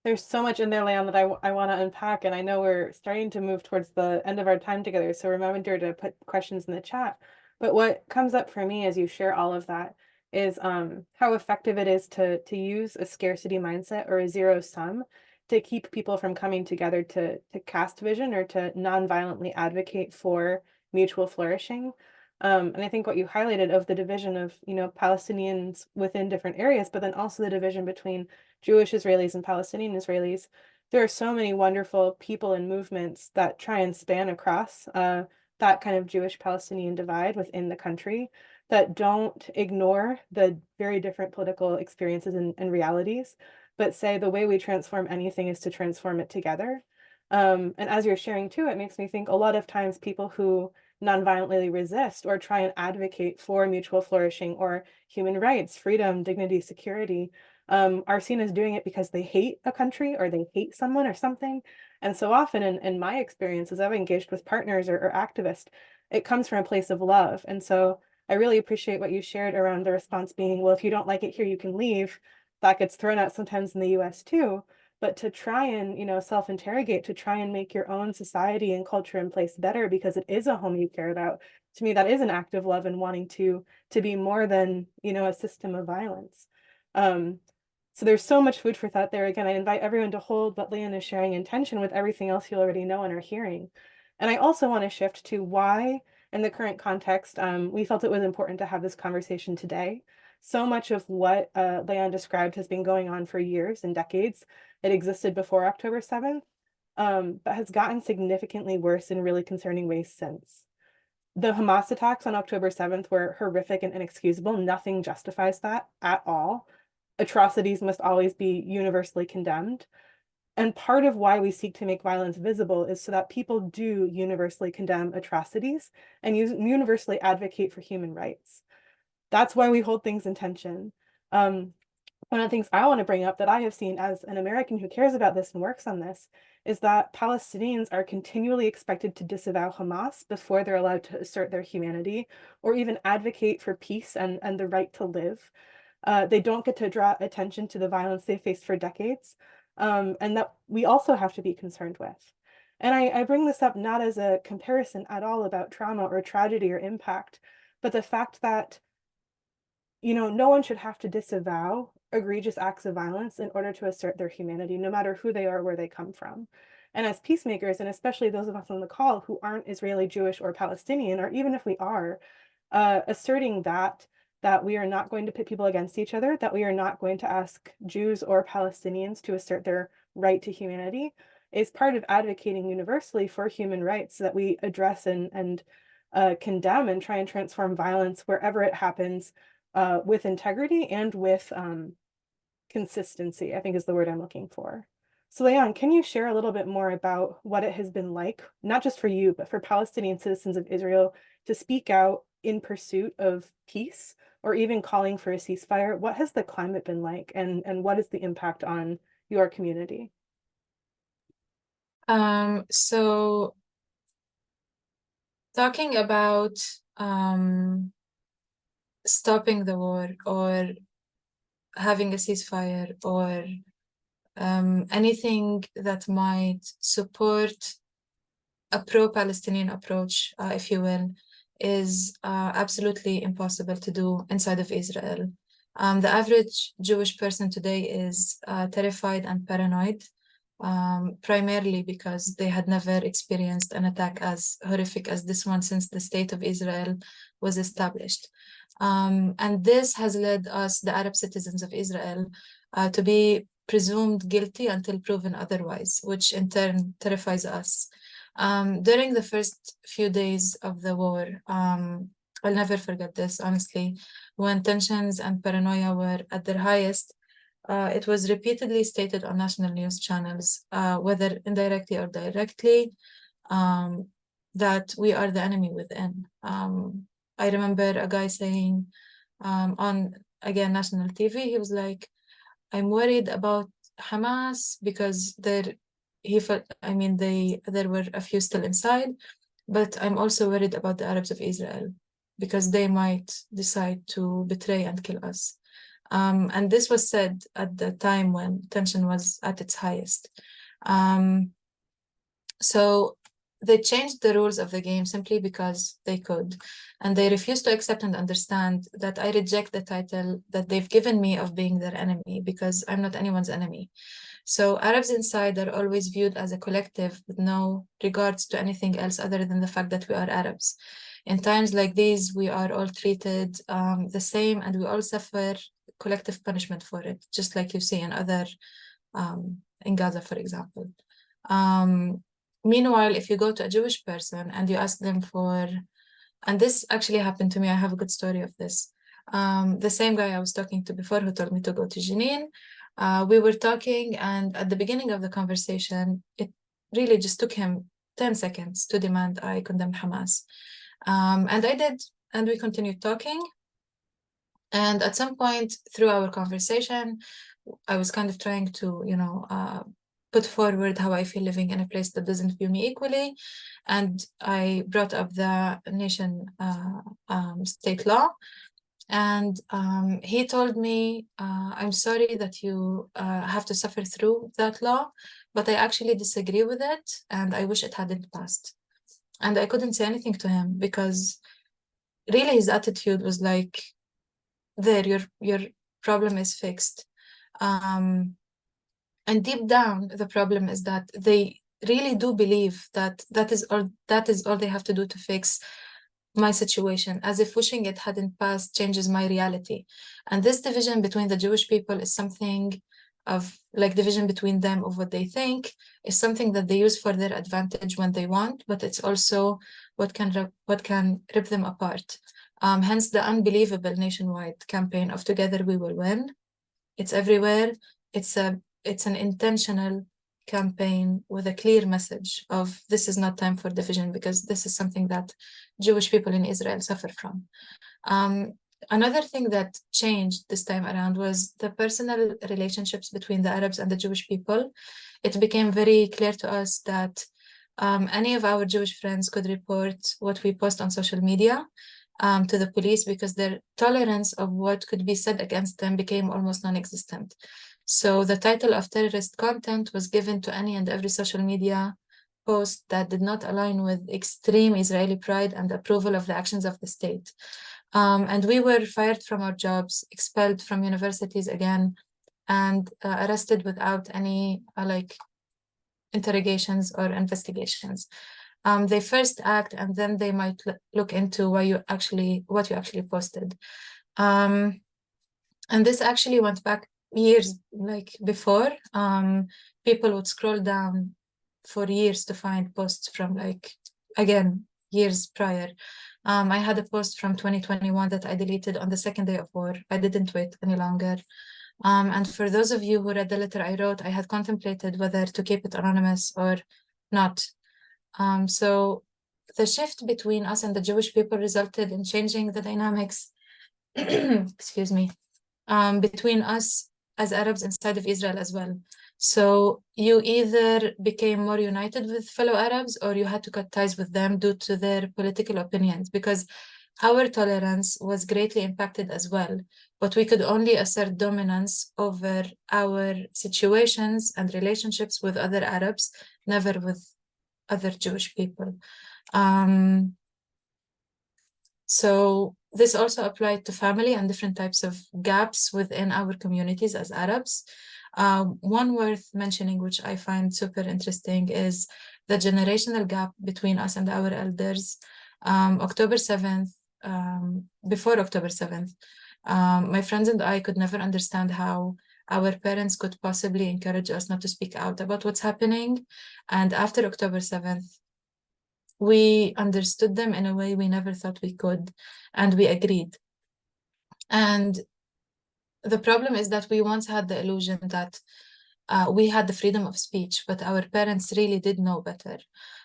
There's so much in there, Layan, that I want to unpack, and I know we're starting to move towards the end of our time together, so remember to put questions in the chat. But what comes up for me as you share all of that is how effective it is to use a scarcity mindset or a zero sum to keep people from coming together to cast vision or to non-violently advocate for mutual flourishing. And I think what you highlighted of the division of, Palestinians within different areas, but then also the division between Jewish Israelis and Palestinian Israelis, there are so many wonderful people and movements that try and span across that kind of Jewish-Palestinian divide within the country that don't ignore the very different political experiences and realities, but say the way we transform anything is to transform it together. And as you're sharing too, it makes me think a lot of times people who nonviolently resist or try and advocate for mutual flourishing or human rights, freedom, dignity, security, are seen as doing it because they hate a country or they hate someone or something. And so often in my experience, as I've engaged with partners or activists, it comes from a place of love. And so I really appreciate what you shared around the response being, well, if you don't like it here, you can leave. That gets thrown out sometimes in the US too. But to try and, self-interrogate, to try and make your own society and culture and place better because it is a home you care about, to me, that is an act of love and wanting to be more than, a system of violence. So there's so much food for thought there. Again, I invite everyone to hold what Layan is sharing in tension with everything else you already know and are hearing. And I also want to shift to why, in the current context, we felt it was important to have this conversation today. So much of what Layan described has been going on for years and decades. It existed before October 7th, but has gotten significantly worse in really concerning ways since. The Hamas attacks on October 7th were horrific and inexcusable. Nothing justifies that at all. Atrocities must always be universally condemned. And part of why we seek to make violence visible is so that people do universally condemn atrocities and universally advocate for human rights. That's why we hold things in tension. One of the things I want to bring up that I have seen as an American who cares about this and works on this is that Palestinians are continually expected to disavow Hamas before they're allowed to assert their humanity or even advocate for peace and the right to live. They don't get to draw attention to the violence they faced for decades, and that we also have to be concerned with. And I bring this up not as a comparison at all about trauma or tragedy or impact, but the fact that no one should have to disavow egregious acts of violence in order to assert their humanity, no matter who they are, where they come from. And as peacemakers, and especially those of us on the call who aren't Israeli, Jewish, or Palestinian, or even if we are, asserting that we are not going to pit people against each other, that we are not going to ask Jews or Palestinians to assert their right to humanity, is part of advocating universally for human rights, so that we address and condemn and try and transform violence wherever it happens, with integrity and with consistency, I think is the word I'm looking for. So Layan, can you share a little bit more about what it has been like, not just for you, but for Palestinian citizens of Israel to speak out in pursuit of peace or even calling for a ceasefire? What has the climate been like, and what is the impact on your community? So talking about stopping the war or having a ceasefire or anything that might support a pro-Palestinian approach, if you will, is absolutely impossible to do inside of Israel. The average Jewish person today is terrified and paranoid, primarily because they had never experienced an attack as horrific as this one since the state of Israel was established. And this has led us, the Arab citizens of Israel, to be presumed guilty until proven otherwise, which in turn terrifies us. During the first few days of the war, I'll never forget this, honestly, when tensions and paranoia were at their highest, it was repeatedly stated on national news channels, whether indirectly or directly, that we are the enemy within. I remember a guy saying on, again, national TV, he was like, I'm worried about Hamas because he felt, I mean, there were a few still inside, but I'm also worried about the Arabs of Israel because they might decide to betray and kill us. And this was said at the time when tension was at its highest. So they changed the rules of the game simply because they could. And they refused to accept and understand that I reject the title that they've given me of being their enemy, because I'm not anyone's enemy. So Arabs inside are always viewed as a collective with no regards to anything else other than the fact that we are Arabs. In times like these, we are all treated the same, and we all suffer collective punishment for it, just like you see in other, in Gaza, for example. Meanwhile, if you go to a Jewish person and you ask them for, and this actually happened to me, I have a good story of this. The same guy I was talking to before who told me to go to Jenin, we were talking, and at the beginning of the conversation, it really just took him 10 seconds to demand I condemn Hamas. And I did, and we continued talking. And at some point through our conversation, I was kind of trying to, put forward how I feel living in a place that doesn't view me equally. And I brought up the nation state law. And he told me, I'm sorry that you have to suffer through that law, but I actually disagree with it, and I wish it hadn't passed. And I couldn't say anything to him because really his attitude was like, there, your problem is fixed. And deep down, the problem is that they really do believe that that is all they have to do to fix my situation, as if wishing it hadn't passed changes my reality. And this division between the Jewish people is something of like division between them of what they think is something that they use for their advantage when they want, but it's also what can rip them apart. Hence the unbelievable nationwide campaign of Together We Will Win. It's everywhere. It's an intentional campaign with a clear message of this is not time for division, because this is something that Jewish people in Israel suffer from. Another thing that changed this time around was the personal relationships between the Arabs and the Jewish people. It became very clear to us that any of our Jewish friends could report what we post on social media to the police, because their tolerance of what could be said against them became almost non-existent. So the title of terrorist content was given to any and every social media post that did not align with extreme Israeli pride and approval of the actions of the state. And we were fired from our jobs, expelled from universities again, and arrested without any interrogations or investigations. They first act, and then they might look into what you actually posted. And this actually went back years, like before. People would scroll down for years to find posts from again, years prior. I had a post from 2021 that I deleted on the second day of war. I didn't wait any longer. And for those of you who read the letter I wrote, I had contemplated whether to keep it anonymous or not. So the shift between us and the Jewish people resulted in changing the dynamics, excuse me, between us as Arabs inside of Israel as well. So you either became more united with fellow Arabs, or you had to cut ties with them due to their political opinions, because our tolerance was greatly impacted as well, but we could only assert dominance over our situations and relationships with other Arabs, never with other Jewish people. So this also applied to family and different types of gaps within our communities as Arabs. One worth mentioning, which I find super interesting, is the generational gap between us and our elders. October 7th, before October 7th, my friends and I could never understand how our parents could possibly encourage us not to speak out about what's happening. And after October 7th, we understood them in a way we never thought we could, and we agreed. And the problem is that we once had the illusion that we had the freedom of speech, but our parents really did know better.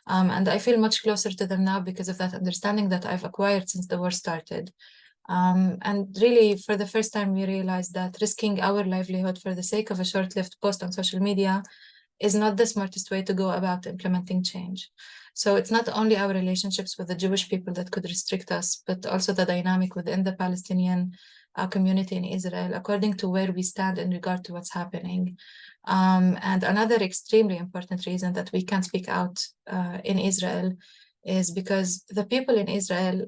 And I feel much closer to them now because of that understanding that I've acquired since the war started. And really, for the first time, we realized that risking our livelihood for the sake of a short-lived post on social media is not the smartest way to go about implementing change. So it's not only our relationships with the Jewish people that could restrict us, but also the dynamic within the Palestinian community in Israel, according to where we stand in regard to what's happening. And another extremely important reason that we can't speak out in Israel is because the people in Israel,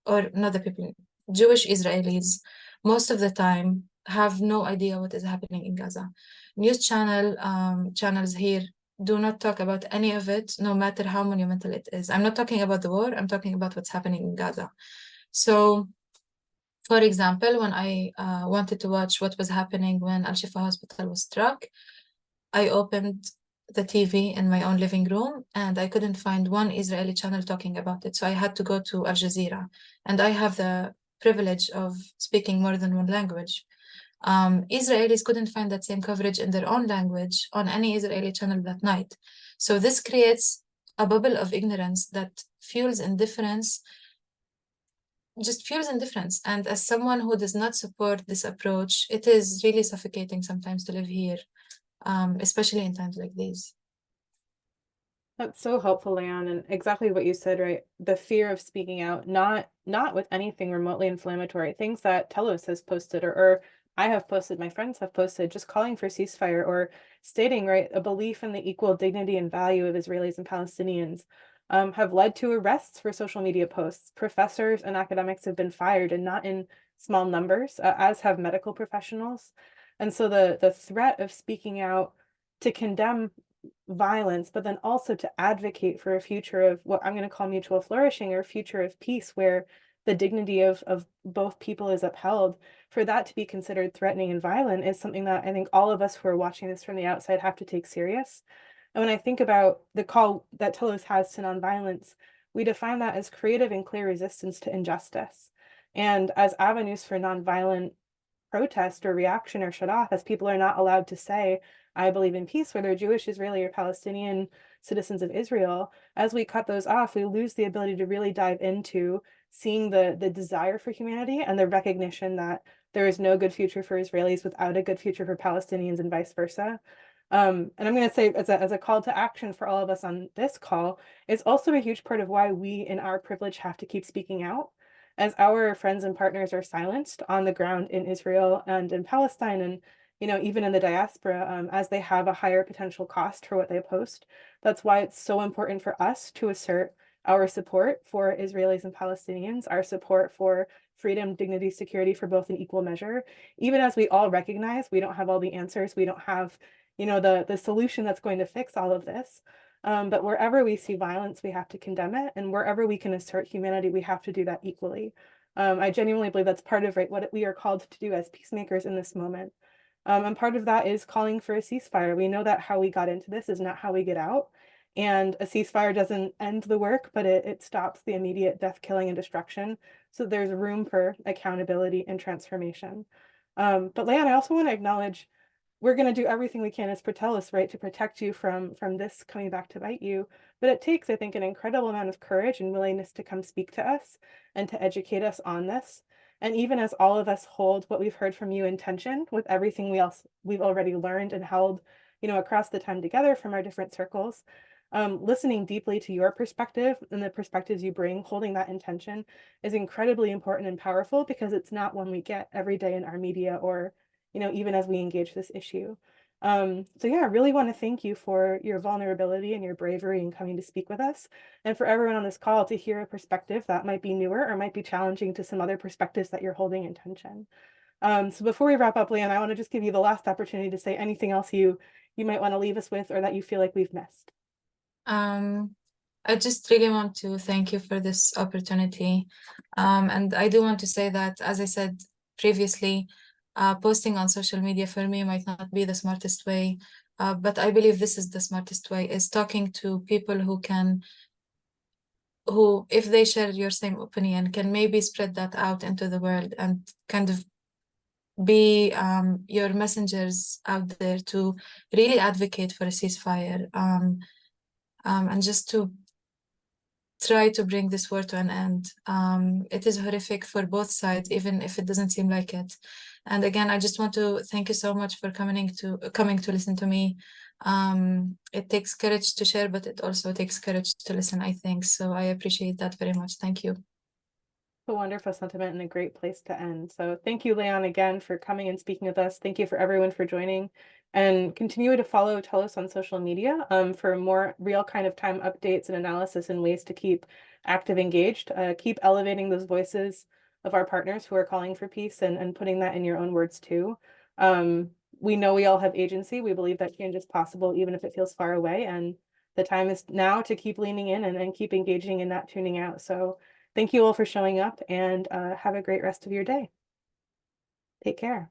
or not the people, Jewish Israelis, most of the time have no idea what is happening in Gaza. News channels here do not talk about any of it, no matter how monumental it is. I'm not talking about the war, I'm talking about what's happening in Gaza. So, for example, when I wanted to watch what was happening when Al-Shifa Hospital was struck, I opened the TV in my own living room, and I couldn't find one Israeli channel talking about it. So I had to go to Al Jazeera, and I have the privilege of speaking more than one language. Israelis couldn't find that same coverage in their own language on any Israeli channel that night. So this creates a bubble of ignorance that fuels indifference, just fuels indifference. And as someone who does not support this approach, it is really suffocating sometimes to live here, especially in times like these. That's so helpful, Layan, and exactly what you said, right? The fear of speaking out, not with anything remotely inflammatory, things that Telos has posted or I have posted, my friends have posted, just calling for ceasefire or stating, right, a belief in the equal dignity and value of Israelis and Palestinians, have led to arrests for social media posts. Professors and academics have been fired, and not in small numbers, as have medical professionals. And so the threat of speaking out to condemn violence, but then also to advocate for a future of what I'm going to call mutual flourishing, or a future of peace where the dignity of both people is upheld. For that to be considered threatening and violent is something that I think all of us who are watching this from the outside have to take serious. And when I think about the call that Telos has to nonviolence, we define that as creative and clear resistance to injustice. And as avenues for nonviolent protest or reaction or shut off, as people are not allowed to say, I believe in peace, whether Jewish, Israeli, or Palestinian citizens of Israel, as we cut those off, we lose the ability to really dive into seeing the desire for humanity and the recognition that there is no good future for Israelis without a good future for Palestinians and vice versa. And I'm going to say as a call to action for all of us on this call, it's also a huge part of why we in our privilege have to keep speaking out. As our friends and partners are silenced on the ground in Israel and in Palestine, and even in the diaspora, as they have a higher potential cost for what they post. That's why it's so important for us to assert our support for Israelis and Palestinians, our support for freedom, dignity, security for both in equal measure, even as we all recognize we don't have all the answers, we don't have the solution that's going to fix all of this. But wherever we see violence, we have to condemn it. And wherever we can assert humanity, we have to do that equally. I genuinely believe that's part of what we are called to do as peacemakers in this moment. And part of that is calling for a ceasefire. We know that how we got into this is not how we get out. And a ceasefire doesn't end the work, but it stops the immediate death, killing, and destruction. So there's room for accountability and transformation. But Layan, I also want to acknowledge we're going to do everything we can as Protellus, right, to protect you from this coming back to bite you. But it takes, I think, an incredible amount of courage and willingness to come speak to us and to educate us on this. And even as all of us hold what we've heard from you in tension with everything we've already learned and held, across the time together from our different circles, listening deeply to your perspective and the perspectives you bring, holding that intention is incredibly important and powerful because it's not one we get every day in our media or even as we engage this issue. So yeah, I really want to thank you for your vulnerability and your bravery in coming to speak with us, and for everyone on this call to hear a perspective that might be newer or might be challenging to some other perspectives that you're holding in tension. So before we wrap up, Layan, I want to just give you the last opportunity to say anything else you might want to leave us with or that you feel like we've missed. I just really want to thank you for this opportunity. And I do want to say that, as I said previously, posting on social media for me might not be the smartest way, but I believe this is the smartest way, is talking to people who, if they share your same opinion, can maybe spread that out into the world and kind of be your messengers out there to really advocate for a ceasefire, and just to try to bring this war to an end. It is horrific for both sides, even if it doesn't seem like it. And again, I just want to thank you so much for coming to listen to me. It takes courage to share, but it also takes courage to listen, I think. So I appreciate that very much. Thank you. A wonderful sentiment and a great place to end. So thank you, Layan, again for coming and speaking with us. Thank you for everyone for joining, and continue to follow Telos on social media for more real kind of time updates and analysis and ways to keep active engaged, keep elevating those voices of our partners who are calling for peace and putting that in your own words too. We know we all have agency. We believe that change is possible, even if it feels far away. And the time is now to keep leaning in and keep engaging and not tuning out. So thank you all for showing up, and have a great rest of your day. Take care.